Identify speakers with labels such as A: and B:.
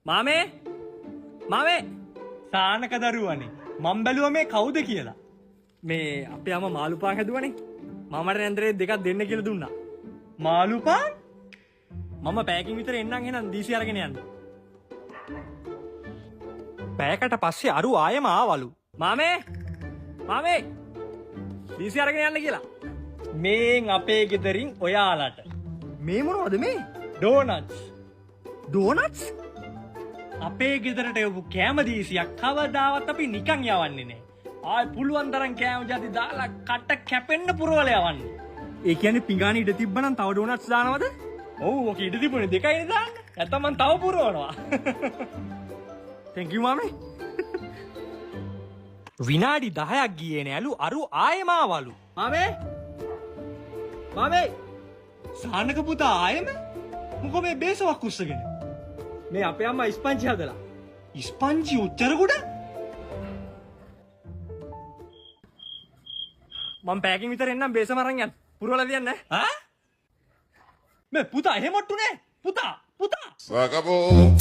A: මාමේ මාමේ
B: සානක දරුවනේ මම බැලුවා මේ කවුද කියලා.
A: මේ අපේ අම්මා මාළු පාන් හැදුවනේ. මමට නැන්දරේ දෙකක් දෙන්න කියලා දුන්නා.
B: මාළු පාන්?
A: මම පැයකින් විතර එන්නම් එහෙනම් දීසි අරගෙන යන්න. පැයකට පස්සේ අරු ආයෙම ආවලු. මාමේ මාමේ දීසි අරගෙන යන්න කියලා.
B: මේන් අපේ ගෙදරින් ඔයාලට
A: මේ මොනවද මේ?
B: ඩෝනට්ස්.
A: ඩෝනට්ස්?
B: අපේ ගෙදරට එවපු කෑම දීසියක් කවදාවත් අපි නිකන් යවන්නේ නෑ. ආයි පුළුවන් තරම් කෑම ජාති දාලා කට කැපෙන්න පුරවල යවන්නේ.
A: ඒ කියන්නේ පිඟාන ඉඩ තිබ්බනම් තව ඩෝනට්ස් දානවද?
B: ඔව් ඔක ඉඩ තිබුණේ දෙකයිනේ දාන්න. නැත්තම් මං තව පුරවනවා.
A: thank you මාමේ. විනාඩි 10ක් ගියේ නෑලු අරු ආයෙම ආවලු. මාමේ මාමේ
B: සානක පුතා ආයෙම මොකෝ මේ බේසවක් උස්සගෙන?
A: මේ අපේ අම්මා ඉස්පංචි හදලා.
B: ඉස්පංචි උච්චර කොට?
A: මම පැයකින් විතර එන්නම් බේසම අරන් යන්න. පුරවලා තියන්න.
B: ඈ? මේ පුතා එහෙම ඔට්ටු නෑ. පුතා
C: Acabou.